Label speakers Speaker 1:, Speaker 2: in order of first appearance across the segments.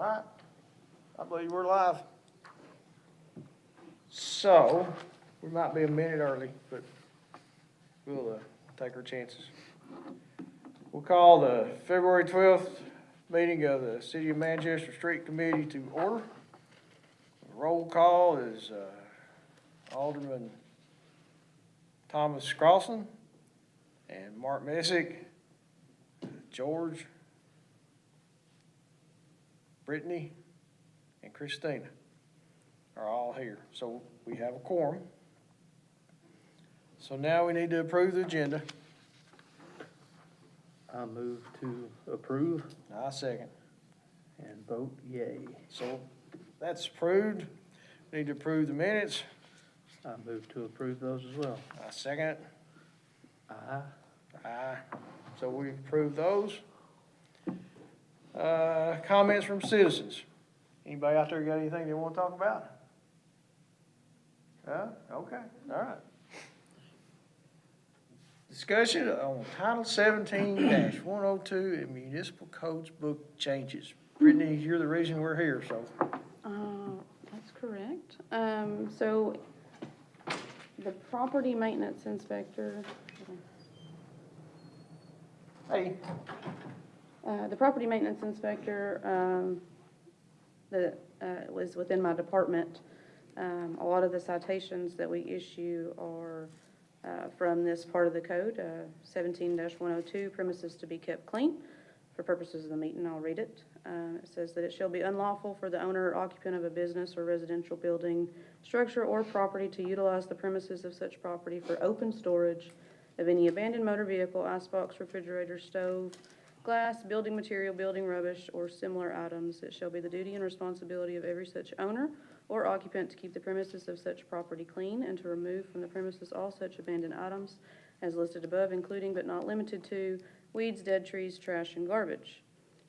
Speaker 1: right, I believe we're live. So, we might be a minute early, but we'll take our chances. We'll call the February 12th meeting of the City of Manchester Street Committee to order. Roll call is Alderman Thomas Crossan and Mark Messick, George, Brittany, and Christina are all here. So we have a quorum. So now we need to approve the agenda.
Speaker 2: I move to approve
Speaker 1: I second.
Speaker 2: and vote yay.
Speaker 1: So that's approved. We need to approve the minutes.
Speaker 2: I move to approve those as well.
Speaker 1: I second it.
Speaker 2: Aye.
Speaker 1: Aye. So we approve those. Comments from citizens. Anybody out there got anything they want to talk about? Okay, all right. Discussion on Title 17-102 in Municipal Codes Book changes. Brittany, you're the reason we're here, so.
Speaker 3: That's correct. So the property maintenance inspector,
Speaker 1: Hey.
Speaker 3: the property maintenance inspector, that was within my department. A lot of the citations that we issue are from this part of the code, 17-102, premises to be kept clean. For purposes of the meeting, I'll read it. It says that it shall be unlawful for the owner or occupant of a business or residential building, structure, or property to utilize the premises of such property for open storage of any abandoned motor vehicle, icebox, refrigerator, stove, glass, building material, building rubbish, or similar items. It shall be the duty and responsibility of every such owner or occupant to keep the premises of such property clean and to remove from the premises all such abandoned items as listed above, including but not limited to weeds, dead trees, trash, and garbage.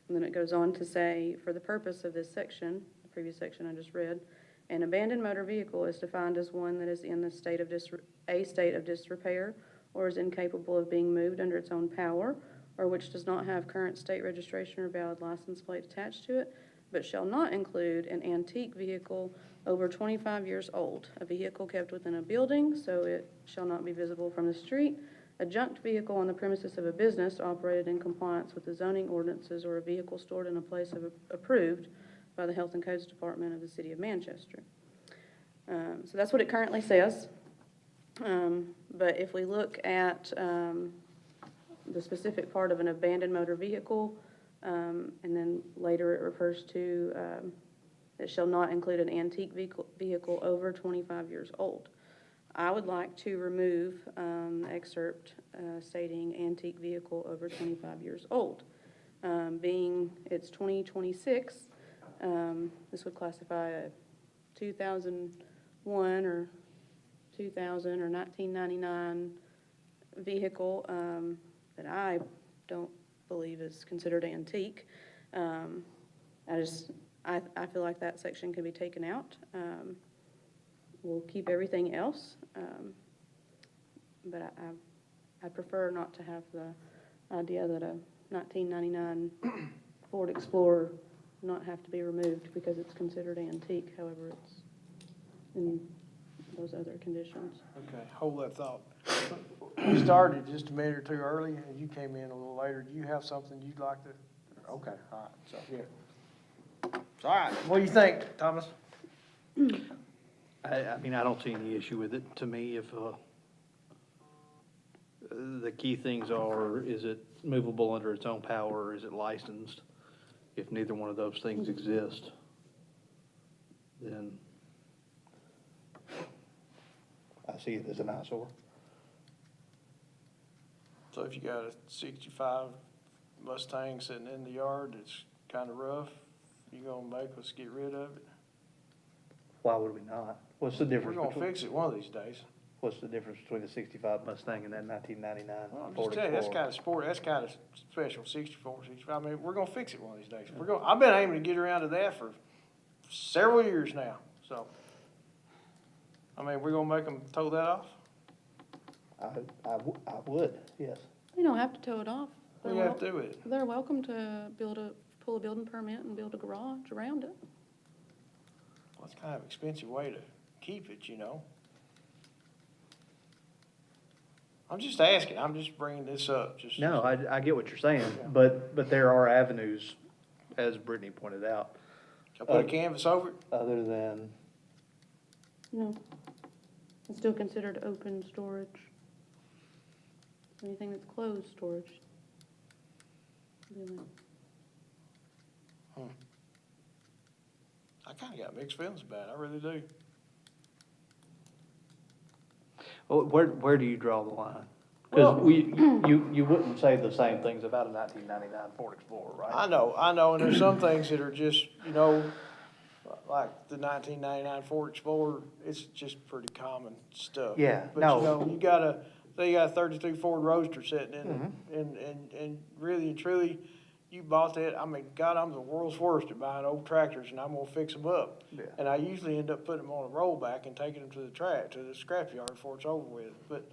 Speaker 3: And then it goes on to say, for the purpose of this section, the previous section I just read, an abandoned motor vehicle is defined as one that is in a state of disrepair or is incapable of being moved under its own power, or which does not have current state registration or valid license plate attached to it, but shall not include an antique vehicle over 25 years old, a vehicle kept within a building, so it shall not be visible from the street, a junked vehicle on the premises of a business operated in compliance with the zoning ordinances, or a vehicle stored in a place approved by the Health and Codes Department of the City of Manchester. So that's what it currently says. But if we look at the specific part of an abandoned motor vehicle, and then later it refers to it shall not include an antique vehicle over 25 years old. I would like to remove the excerpt stating antique vehicle over 25 years old. Being it's 2026, this would classify a 2001 or 2000 or 1999 vehicle that I don't believe is considered antique. I feel like that section can be taken out. We'll keep everything else, but I prefer not to have the idea that a 1999 Ford Explorer not have to be removed because it's considered antique, however it's in those other conditions.
Speaker 1: Okay, hold that thought. We started just a minute or two early, and you came in a little later. Do you have something you'd like to? Okay, all right, so, yeah. So, all right, what do you think, Thomas?
Speaker 2: I mean, I don't see any issue with it. To me, if the key things are, is it movable under its own power, or is it licensed? If neither one of those things exist, then I see it as an eyesore.
Speaker 1: So if you got a 65 Mustang sitting in the yard that's kind of rough, you gonna make us get rid of it?
Speaker 2: Why would we not? What's the
Speaker 1: We're
Speaker 2: difference
Speaker 1: gonna
Speaker 2: between,
Speaker 1: fix it one of these days.
Speaker 2: what's the difference between the 65 Mustang and that 1999
Speaker 1: Well, I'm
Speaker 2: Ford
Speaker 1: just telling you, that's
Speaker 2: Explorer?
Speaker 1: kind of sport, that's kind of special, 64, 65. I mean, we're gonna fix it one of these days. I've been aiming to get around to that for several years now, so. I mean, we're gonna make them tow that off?
Speaker 2: I would, yes.
Speaker 3: You don't have to tow it off.
Speaker 1: What do you have to do with it?
Speaker 3: They're welcome to build a pull a building permit and build a garage around it.
Speaker 1: Well, it's kind of an expensive way to keep it, you know? I'm just asking, I'm just bringing this up, just.
Speaker 2: No, I get what you're saying, but there are avenues, as Brittany pointed out,
Speaker 1: I put a canvas over it?
Speaker 2: other than,
Speaker 3: No. It's still considered open storage. Anything that's closed storage.
Speaker 1: I kinda got mixed feelings about it, I really do.
Speaker 2: well, where do you draw the line?
Speaker 1: Well-
Speaker 2: Because you wouldn't say the same things about a 1999 Ford Explorer, right?
Speaker 1: I know, and there's some things that are just, you know, like the 1999 Ford Explorer, it's just pretty common stuff.
Speaker 2: Yeah,
Speaker 1: But
Speaker 2: no.
Speaker 1: you know, you got a 32 Ford Roadster sitting in, and really and truly, you bought that, I mean, God, I'm the world's worst at buying old tractors, and I'm gonna fix them up.
Speaker 2: Yeah.
Speaker 1: And I usually end up putting them on a rollback and taking them to the to the scrapyard before it's over with. But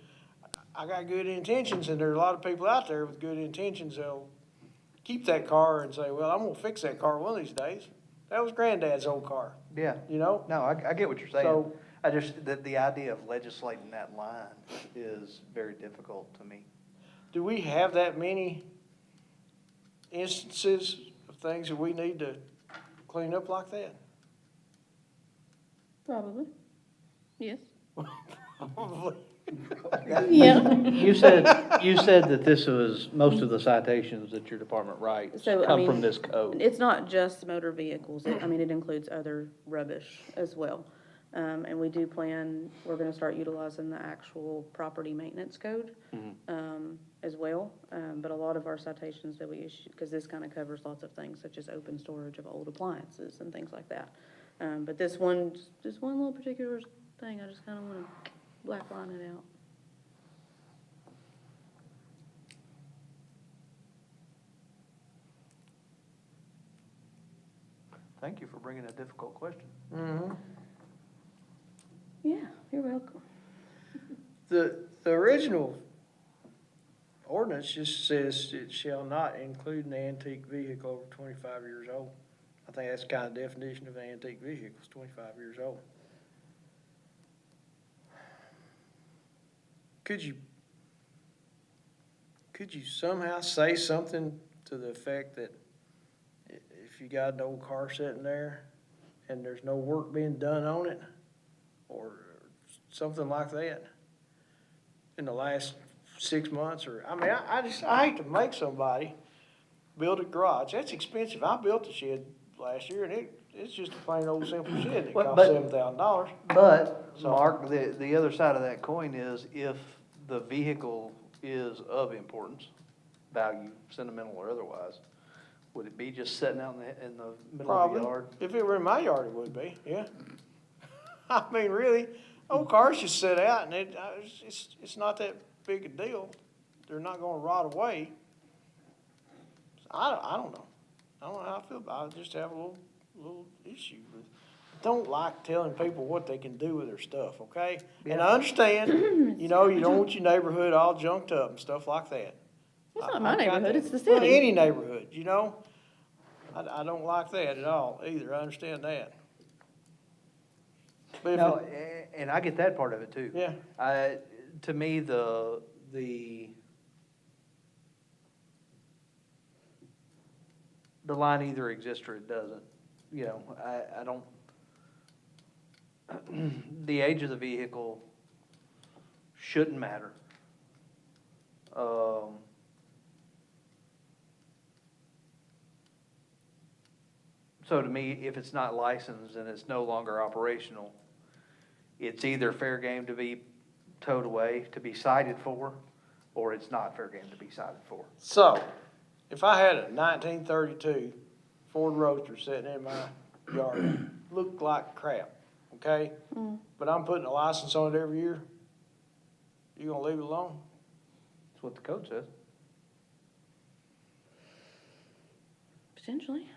Speaker 1: I got good intentions, and there are a lot of people out there with good intentions that'll keep that car and say, well, I'm gonna fix that car one of these days. That was Granddad's old car,
Speaker 2: Yeah,
Speaker 1: you know?
Speaker 2: no, I get what you're saying.
Speaker 1: So-
Speaker 2: I just, the idea of legislating that line is very difficult to me.
Speaker 1: Do we have that many instances of things that we need to clean up like that?
Speaker 3: Probably. Yes.
Speaker 1: Probably.
Speaker 3: Yeah.
Speaker 2: You said that this was, most of the citations that your department writes
Speaker 3: So, I
Speaker 2: come
Speaker 3: mean,
Speaker 2: from this code.
Speaker 3: It's not just motor vehicles. I mean, it includes other rubbish as well. And we do plan, we're gonna start utilizing the actual property maintenance code, as well. But a lot of our citations that we issue, because this kind of covers lots of things such as open storage of old appliances and things like that. But this one little particular thing, I just kind of want to black line it out.
Speaker 2: Thank you for bringing a difficult question.
Speaker 1: Mm-hmm.
Speaker 3: Yeah, you're welcome.
Speaker 1: The original ordinance just says it shall not include an antique vehicle over 25 years old. I think that's kind of definition of an antique vehicle, is 25 years old. Could you somehow say something to the effect that if you got an old car sitting there and there's no work being done on it, or something like that, in the last 6 months, or, I mean, I hate to make somebody build a garage. That's expensive. I built a shed last year, and it's just a plain old simple shed. It
Speaker 2: Well,
Speaker 1: cost
Speaker 2: but-
Speaker 1: $7,000.
Speaker 2: But,
Speaker 1: So-
Speaker 2: Mark, the other side of that coin is if the vehicle is of importance, value, sentimental or otherwise, would it be just sitting out in the middle of the
Speaker 1: Probably.
Speaker 2: yard?
Speaker 1: If it were in my yard, it would be, yeah. I mean, really, old cars just sit out, and it's not that big a deal. They're not gonna rot away. I don't know. I don't know how I feel about it. I just have a little issue with, don't like telling people what they can do with their stuff, okay? And I understand, you know, you don't want your neighborhood all junked up and stuff like that.
Speaker 3: It's not my
Speaker 1: I got
Speaker 3: neighborhood,
Speaker 1: that.
Speaker 3: it's the
Speaker 1: Well,
Speaker 3: city.
Speaker 1: any neighborhood, you know? I don't like that at all either. I understand that. But if
Speaker 2: No,
Speaker 1: it-
Speaker 2: and I get that part of it too.
Speaker 1: Yeah.
Speaker 2: To me, the line either exists or it doesn't. You know, I don't, the age of the vehicle shouldn't matter. So to me, if it's not licensed and it's no longer operational, it's either fair game to be towed away, to be cited for, or it's not fair game to be cited for.
Speaker 1: So, if I had a 1932 Ford Roadster sitting in my yard, looked like crap, okay? But I'm putting a license on it every year, you gonna leave it alone?
Speaker 2: That's what the code says.
Speaker 3: Potentially,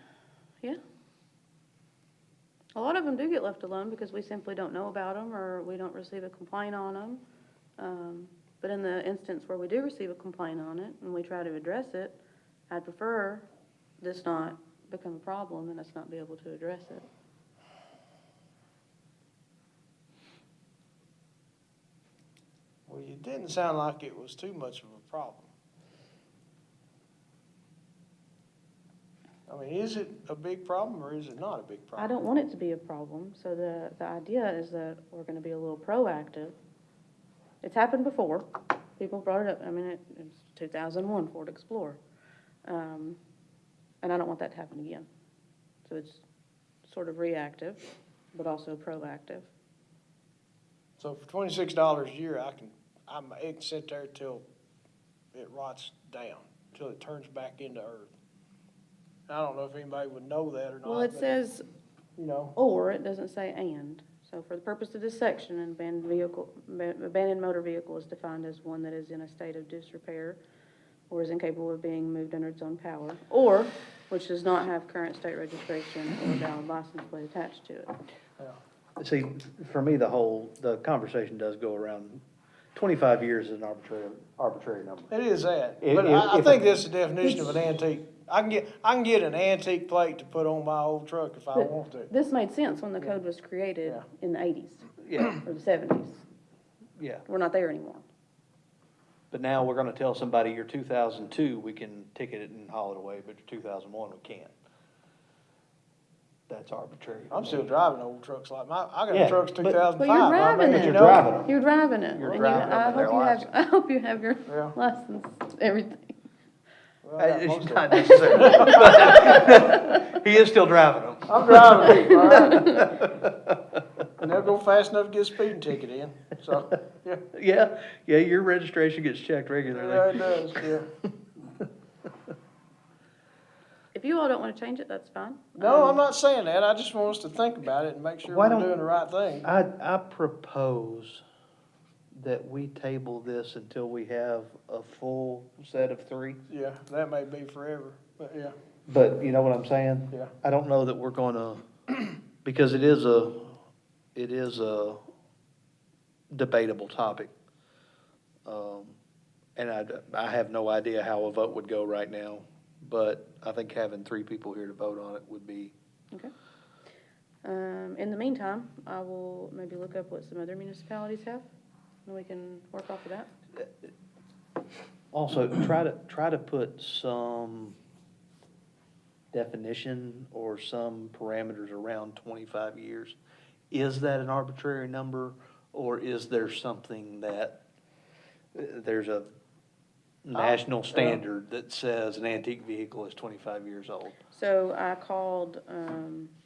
Speaker 3: yeah. A lot of them do get left alone because we simply don't know about them or we don't receive a complaint on them. But in the instance where we do receive a complaint on it and we try to address it, I'd prefer this not become a problem, then us not be able to address it.
Speaker 1: Well, it didn't sound like it was too much of a problem. I mean, is it a big problem or is it not a big problem?
Speaker 3: I don't want it to be a problem, so the idea is that we're gonna be a little proactive. It's happened before, people brought it up, I mean, it's 2001 Ford Explorer. And I don't want that to happen again. So it's sort of reactive, but also proactive.
Speaker 1: So for $26 a year, it can sit there till it rots down, till it turns back into earth. I don't know if anybody would know that or not.
Speaker 3: Well, it
Speaker 1: but,
Speaker 3: says
Speaker 1: You know,
Speaker 3: or, it doesn't say and. So for the purpose of this section, an abandoned motor vehicle is defined as one that is in a state of disrepair or is incapable of being moved under its own power, or which does not have current state registration or valid license plate attached to it.
Speaker 2: See, for me, the conversation does go around, 25 years is an arbitrary number.
Speaker 1: it is that.
Speaker 2: If-
Speaker 1: But I
Speaker 2: if-
Speaker 1: think that's the definition of an antique. I can get an antique plate to put on my old truck if I
Speaker 3: But
Speaker 1: want to.
Speaker 3: this made sense when the code was created
Speaker 1: Yeah.
Speaker 3: in the 80s
Speaker 2: Yeah,
Speaker 3: or the 70s.
Speaker 2: yeah.
Speaker 3: We're not there anymore.
Speaker 2: But now we're gonna tell somebody you're 2002, we can ticket it and haul it away, but you're 2001, we can't. That's arbitrary.
Speaker 1: I'm still driving old trucks like I got
Speaker 2: Yeah,
Speaker 1: a truck's
Speaker 2: but-
Speaker 1: 2005.
Speaker 3: But you're driving
Speaker 2: But
Speaker 3: it.
Speaker 2: you're driving them.
Speaker 3: You're driving it.
Speaker 2: You're
Speaker 3: And
Speaker 2: driving them
Speaker 3: I
Speaker 2: with their
Speaker 3: hope you have,
Speaker 2: license.
Speaker 3: I hope you have your
Speaker 1: Yeah.
Speaker 3: license, everything.
Speaker 1: Well, I got most
Speaker 2: It's
Speaker 1: of
Speaker 2: not
Speaker 1: them.
Speaker 2: necessarily. He is still driving them.
Speaker 1: I'm driving, all right? And they'll go fast enough to get a speeding ticket in, so, yeah.
Speaker 2: Yeah, your registration gets checked regularly.
Speaker 1: Yeah, it does, yeah.
Speaker 3: If you all don't want to change it, that's fine.
Speaker 1: No, I'm not saying that, I just want us to think about it and make sure
Speaker 2: Why
Speaker 1: we're
Speaker 2: don't-
Speaker 1: doing the right thing.
Speaker 2: I propose that we table this until we have a full set of 3.
Speaker 1: Yeah, that may be forever, but yeah,
Speaker 2: But you know what I'm saying?
Speaker 1: yeah.
Speaker 2: I don't know that we're gonna, because it is a debatable topic. And I have no idea how a vote would go right now, but I think having 3 people here to vote on it would be,
Speaker 3: Okay. In the meantime, I will maybe look up what some other municipalities have, and we can work off of that.
Speaker 2: also, try to put some definition or some parameters around 25 years. Is that an arbitrary number, or is there something that, there's a national standard that says an antique vehicle is 25 years old?
Speaker 3: So I called,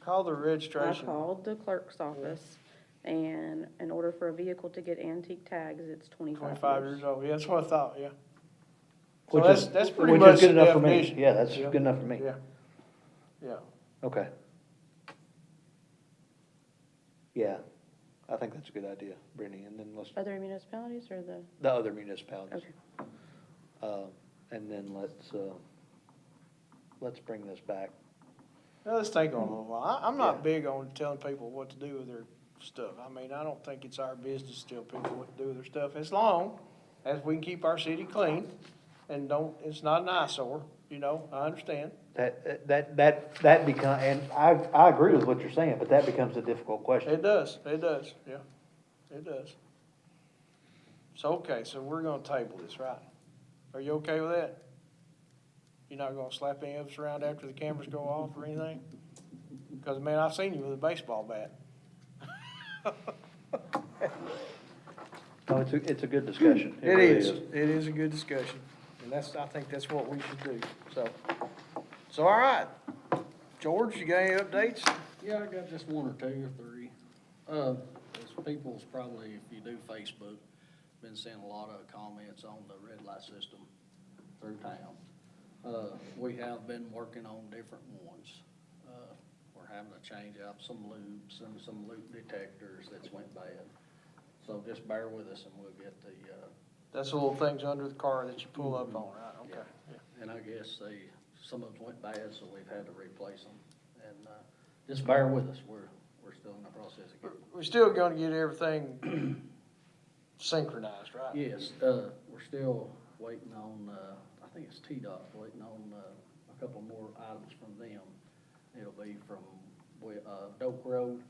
Speaker 1: Call the
Speaker 3: I
Speaker 1: registration.
Speaker 3: called the clerk's office, and in order for a vehicle to get antique tags, it's
Speaker 1: 25 years old, yeah, that's what I thought, yeah. So
Speaker 2: Which
Speaker 1: that's,
Speaker 2: is-
Speaker 1: that's pretty
Speaker 2: which
Speaker 1: much
Speaker 2: is good
Speaker 1: the
Speaker 2: enough for me.
Speaker 1: definition.
Speaker 2: Yeah, that's
Speaker 1: Yeah.
Speaker 2: good enough for me.
Speaker 1: Yeah, yeah.
Speaker 2: Okay. Yeah, I think that's a good idea, Brittany, and then
Speaker 3: Other municipalities or the,
Speaker 2: the other municipalities.
Speaker 3: okay.
Speaker 2: And then let's bring this back.
Speaker 1: Now, let's think on it a little while. I'm not
Speaker 2: Yeah.
Speaker 1: big on telling people what to do with their stuff. I mean, I don't think it's our business to tell people what to do with their stuff, as long as we can keep our city clean and it's not an eyesore, you know, I understand.
Speaker 2: That become, and I agree with what you're saying, but that becomes a difficult question.
Speaker 1: It does, yeah, it does. So, okay, so we're gonna table this, right? Are you okay with that? You're not gonna slap any of us around after the cameras go off or anything? Because, man, I've seen you with a baseball bat.
Speaker 2: No, it's a good discussion.
Speaker 1: It
Speaker 2: really
Speaker 1: is. It is a good discussion, and I think that's what we should do, so, all right. George, you got any updates?
Speaker 4: Yeah, I got just 1 or 2 or 3. As people's probably, if you do Facebook, been seeing a lot of comments on the red light system through town. We have been working on different ones. We're having to change out some loops and some loop detectors that's went bad. So just bear with us and we'll get the,
Speaker 1: That's the little things under the car that you pull up on, right? Okay. Yeah.
Speaker 4: and I guess some of them went bad, so we've had to replace them. And, just bear with us, we're still in the process of getting.
Speaker 1: We're still gonna get everything synchronized, right?
Speaker 4: Yes, we're still waiting on, I think it's T-Dot, waiting on, a couple more items from them. It'll be from, Doak Road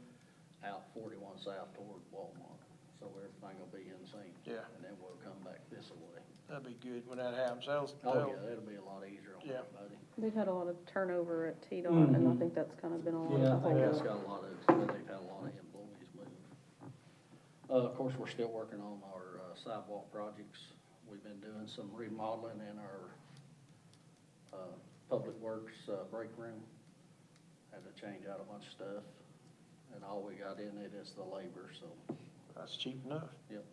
Speaker 4: out 41 south toward Walmart. So everything will be in sync.
Speaker 1: Yeah.
Speaker 4: And then we'll come back this way.
Speaker 1: That'd be good when that happens.
Speaker 4: Oh, yeah, it'll be a lot easier on
Speaker 1: Yeah.
Speaker 4: everybody.
Speaker 3: They've had a lot of turnover at TDOT, and I think that's kind of been a lot of the
Speaker 4: Yeah, I think
Speaker 3: whole.
Speaker 4: that's got a lot of, they've had a lot of employees move. Of course, we're still working on our sidewalk projects. We've been doing some remodeling in our Public Works break room. Had to change out a bunch of stuff, and all we got in it is the labor, so,
Speaker 1: That's cheap enough.
Speaker 4: yep.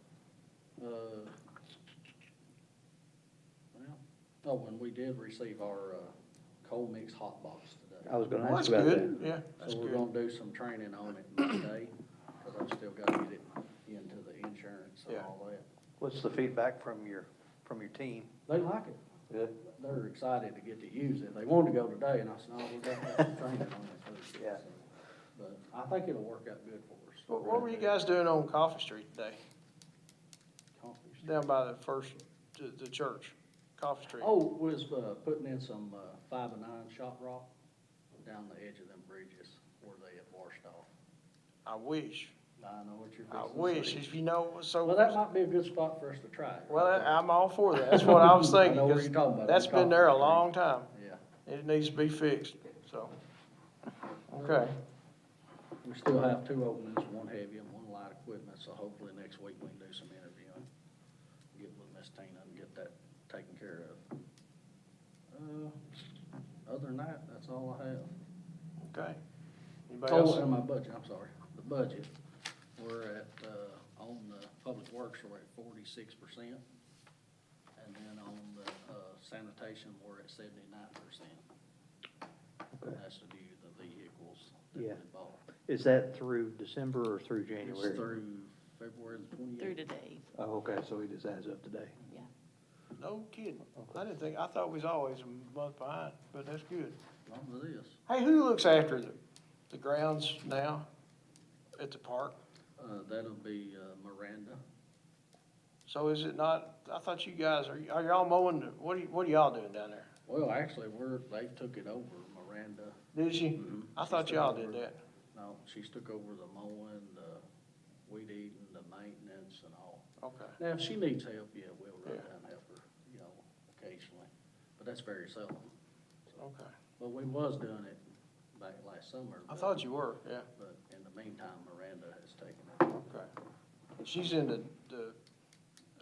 Speaker 4: Well, and we did receive our coal mix hot box today.
Speaker 2: I was gonna
Speaker 1: Well,
Speaker 2: ask
Speaker 1: that's
Speaker 2: about that.
Speaker 1: good, yeah, that's
Speaker 4: So we're
Speaker 1: good.
Speaker 4: gonna do some training on it today, because I've still gotta get it into the insurance and
Speaker 1: Yeah.
Speaker 4: all that.
Speaker 2: What's the feedback from your team?
Speaker 4: They like it.
Speaker 2: Good.
Speaker 4: They're excited to get to use it. They wanted to go today, and I said, no, we got to have some training on it first.
Speaker 2: Yeah.
Speaker 4: So, but I think it'll work out good for us.
Speaker 1: What were you guys doing on Coffee Street today?
Speaker 4: Coffee Street.
Speaker 1: Down by the first, the church, Coffee Street?
Speaker 4: Oh, was putting in some 5 and 9 shot rock down the edge of them bridges where they had washed off.
Speaker 1: I wish,
Speaker 4: I know what you're
Speaker 1: I
Speaker 4: fixing to
Speaker 1: wish,
Speaker 4: say.
Speaker 1: if you know, so.
Speaker 4: Well, that might be a good spot for us to try it.
Speaker 1: Well, I'm all for that. That's what I was
Speaker 4: I
Speaker 1: thinking,
Speaker 4: know where
Speaker 1: 'cause
Speaker 4: you're talking about.
Speaker 1: that's been there a long time.
Speaker 4: Yeah.
Speaker 1: It needs to be fixed, so. Okay,
Speaker 4: We still have 2 openings, one heavy and one light equipment, so hopefully next week we can do some interviewing. Get with Miss Tina and get that taken care of. Other than that, that's all I have.
Speaker 1: okay. Anybody
Speaker 4: Oh,
Speaker 1: else?
Speaker 4: and my budget, I'm sorry, the budget, we're at, on the public works, we're at 46%. And then on the, sanitation, we're at 79%. That's to do the vehicles that we
Speaker 2: Yeah.
Speaker 4: bought.
Speaker 2: Is that through December or through
Speaker 4: It's
Speaker 2: January?
Speaker 4: through February the 28th.
Speaker 5: Through today,
Speaker 2: Oh, okay, so it is as of today.
Speaker 5: yeah.
Speaker 1: No kidding. I thought we was always a month behind, but that's good.
Speaker 4: As long as it is.
Speaker 1: Hey, who looks after the grounds now at the park?
Speaker 4: That'll be Miranda.
Speaker 1: So is it not, I thought you guys, are y'all mowing, what are y'all doing down there?
Speaker 4: Well, actually, they took it over, Miranda.
Speaker 1: Did you?
Speaker 4: Mhm.
Speaker 1: I
Speaker 4: She
Speaker 1: thought
Speaker 4: took
Speaker 1: y'all
Speaker 4: over-
Speaker 1: did that.
Speaker 4: No, she's took over the mowing, the weed eating, the maintenance and all.
Speaker 1: Okay.
Speaker 4: Now, if she needs help, yeah, we'll run
Speaker 1: Yeah.
Speaker 4: down and help her, occasionally, but that's very seldom.
Speaker 1: Okay.
Speaker 4: But we was doing it back last summer.
Speaker 1: I thought you were, yeah.
Speaker 4: But in the meantime, Miranda has taken it.
Speaker 1: Okay. She's in the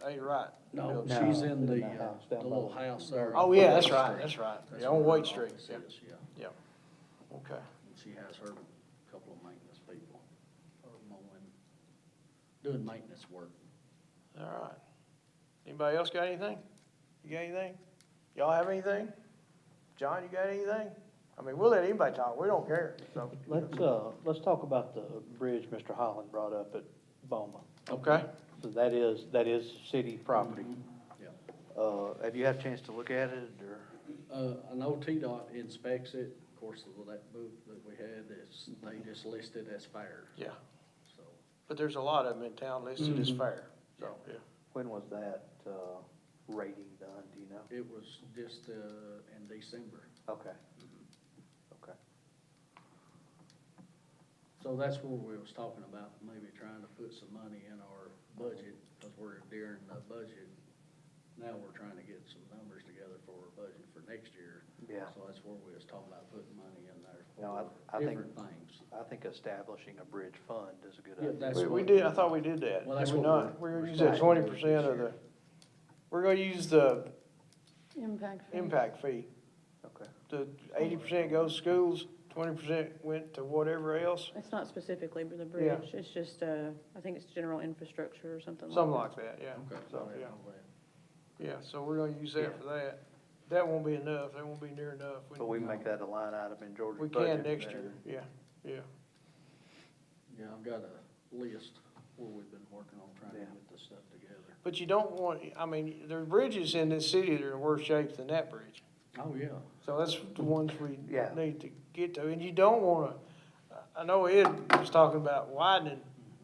Speaker 1: ain't right.
Speaker 4: No,
Speaker 1: building.
Speaker 2: No,
Speaker 4: she's in the,
Speaker 2: in the house
Speaker 4: the
Speaker 2: down by
Speaker 4: little
Speaker 2: the-
Speaker 4: house there.
Speaker 1: Oh, yeah, that's
Speaker 4: on
Speaker 1: right,
Speaker 4: Street.
Speaker 1: that's right.
Speaker 4: That's
Speaker 1: Yeah, on
Speaker 4: where
Speaker 1: Wade
Speaker 4: her
Speaker 1: Street,
Speaker 4: office
Speaker 1: yeah.
Speaker 4: is, Yeah,
Speaker 1: Yeah. Okay.
Speaker 4: and she has her couple of maintenance people, or mowing, doing maintenance work.
Speaker 1: All right. Anybody else got anything? You got anything? Y'all have anything? John, you got anything? I mean, we'll let anybody talk, we don't care, so.
Speaker 2: Let's talk about the bridge Mr. Holland brought up at Boma.
Speaker 1: Okay,
Speaker 2: So that is city property.
Speaker 4: Yeah.
Speaker 2: Have you had a chance to look at it, or?
Speaker 4: I know TDOT inspects it, of course, that book that we had, they just listed as fair,
Speaker 1: yeah,
Speaker 4: so.
Speaker 1: but there's a lot of them in town listed as fair, so, yeah.
Speaker 2: When was that, rating done, do you know?
Speaker 4: It was just, in December.
Speaker 2: Okay. Okay.
Speaker 4: So that's where we was talking about, maybe trying to put some money in our budget, because we're during the budget. Now we're trying to get some numbers together for our budget for next year.
Speaker 2: Yeah.
Speaker 4: So that's where we was talking about putting money in there
Speaker 2: No,
Speaker 4: for
Speaker 2: I think-
Speaker 4: different things.
Speaker 2: I think establishing a bridge fund is a good
Speaker 4: Yeah,
Speaker 2: idea.
Speaker 4: that's
Speaker 1: We
Speaker 4: what-
Speaker 1: did, I thought we did that.
Speaker 4: Well, that's
Speaker 1: Did we
Speaker 4: what
Speaker 1: not?
Speaker 4: we're
Speaker 1: We're gonna use that
Speaker 4: starting to do
Speaker 1: 20% of
Speaker 4: this
Speaker 1: the, we're gonna use the
Speaker 3: Impact fee.
Speaker 1: impact fee.
Speaker 2: Okay.
Speaker 1: The 80% goes to schools, 20% went to whatever else,
Speaker 3: It's not specifically the
Speaker 1: Yeah.
Speaker 3: bridge, it's just, I think it's general infrastructure or something like that.
Speaker 1: something like that, yeah.
Speaker 4: Okay.
Speaker 1: So,
Speaker 4: I
Speaker 1: yeah,
Speaker 4: know that.
Speaker 1: yeah, so we're gonna use that
Speaker 2: Yeah.
Speaker 1: for that. That won't be enough, that won't be near enough.
Speaker 2: But we can make that a line item in Georgia's
Speaker 1: We
Speaker 2: budget.
Speaker 1: can next year, yeah, yeah.
Speaker 4: Yeah, I've got a list where we've been working on trying to
Speaker 2: Yeah.
Speaker 4: get this stuff together.
Speaker 1: But you don't want, I mean, there are bridges in this city that are in worse shape than that bridge.
Speaker 4: Oh, yeah.
Speaker 1: So that's the ones we
Speaker 2: Yeah.
Speaker 1: need to get to, and you don't wanna, I know Ed was talking about widening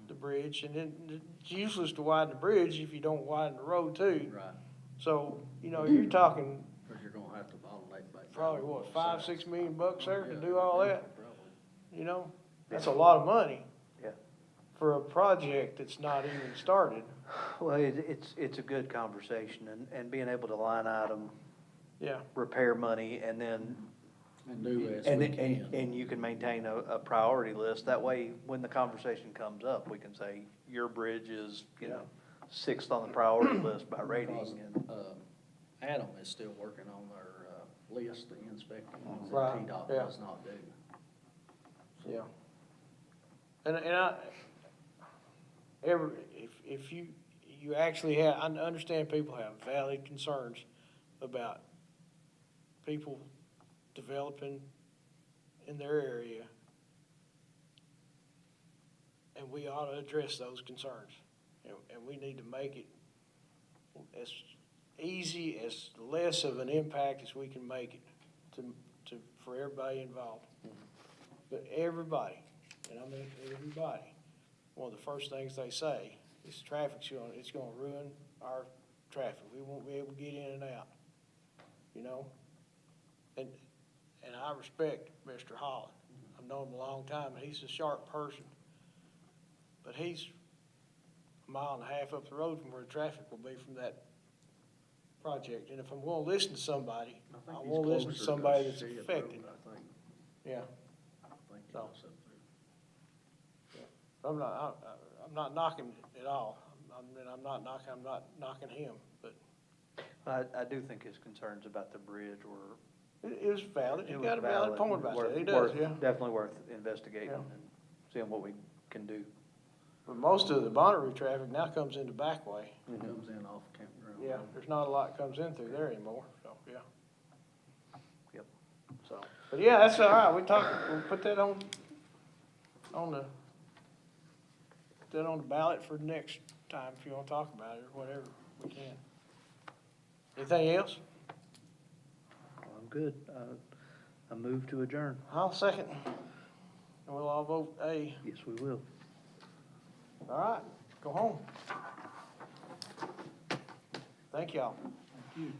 Speaker 1: the bridge, and it's useless to widen the bridge if you don't widen the road too.
Speaker 4: Right,
Speaker 1: So, you're talking,
Speaker 4: 'cause you're gonna have to bottleneck back.
Speaker 1: Probably what, $5-6 million there to
Speaker 4: Yeah,
Speaker 1: do all that,
Speaker 4: probably.
Speaker 1: you know? That's a lot of money.
Speaker 2: Yeah.
Speaker 1: For a project that's not even started.
Speaker 2: Well, it's a good conversation, and being able to line item
Speaker 1: Yeah,
Speaker 2: repair money, and then,
Speaker 4: And do as
Speaker 2: and,
Speaker 4: we
Speaker 2: and,
Speaker 4: can.
Speaker 2: and you can maintain a priority list. That way, when the conversation comes up, we can say, your bridge is, you know, sixth on the priority list by rating,
Speaker 4: Because,
Speaker 2: and,
Speaker 4: Adam is still working on their, list, the inspecting ones that
Speaker 1: Right,
Speaker 4: TDOT
Speaker 1: yeah.
Speaker 4: does not do.
Speaker 1: yeah. And if you actually have, I understand people have valid concerns about people developing in their area. And we ought to address those concerns. And we need to make it as easy, as less of an impact as we can make it for everybody involved. But everybody, and I mean everybody, one of the first things they say is it's gonna ruin our traffic. We won't be able to get in and out, you know? And I respect Mr. Holland. I've known him a long time, and he's a sharp person. But he's a mile and a half up the road from where the traffic will be from that project. And if I'm gonna listen to somebody, I
Speaker 4: think he's
Speaker 1: wanna listen to
Speaker 4: closer
Speaker 1: somebody that's
Speaker 4: Shed Road,
Speaker 1: affected.
Speaker 4: I think.
Speaker 1: Yeah.
Speaker 4: I think he's
Speaker 1: So.
Speaker 4: up there.
Speaker 1: I'm not knocking it all. I'm not knocking him, but
Speaker 2: I do think his concerns about the bridge were.
Speaker 1: it is valid. He
Speaker 2: it was
Speaker 1: got a valid point about that. He does,
Speaker 2: worth-
Speaker 1: yeah.
Speaker 2: Definitely worth investigating
Speaker 1: Yeah.
Speaker 2: and seeing what we can do.
Speaker 1: But most of the Bonnaroo traffic now comes into Backway.
Speaker 4: It comes in off Campground.
Speaker 1: Yeah,
Speaker 4: Road.
Speaker 1: there's not a lot comes in through there anymore, so, yeah.
Speaker 2: Yep.
Speaker 1: So, but yeah, that's all right. We'll put that on the ballot for next time if you wanna talk about it or whatever, we can. Anything else?
Speaker 2: I'm good. I move to adjourn.
Speaker 1: I'll second. And we'll all vote aye.
Speaker 2: Yes, we will.
Speaker 1: All right, go home. Thank y'all.
Speaker 4: Thank you.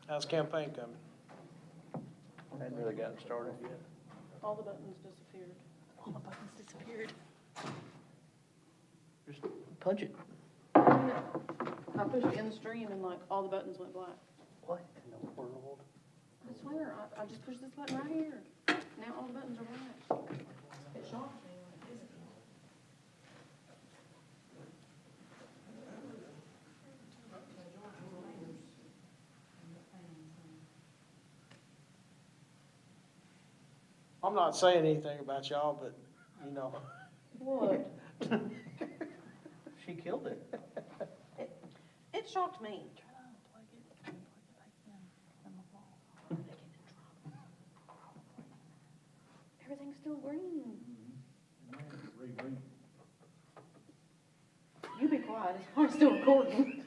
Speaker 1: How's campaign coming?
Speaker 2: Hadn't really gotten started yet.
Speaker 3: All the buttons disappeared.
Speaker 5: All the buttons disappeared.
Speaker 2: Just punch it.
Speaker 3: I pushed it in the stream and like all the buttons went black.
Speaker 2: What in the world?
Speaker 3: I swear, I just pushed this button right here. Now all the buttons are black. It shocked me when it did.
Speaker 1: I'm not saying anything about y'all, but, you know,
Speaker 3: What?
Speaker 2: She killed it.
Speaker 3: It shocked me. Everything's still green. You be quiet, it's probably still recording.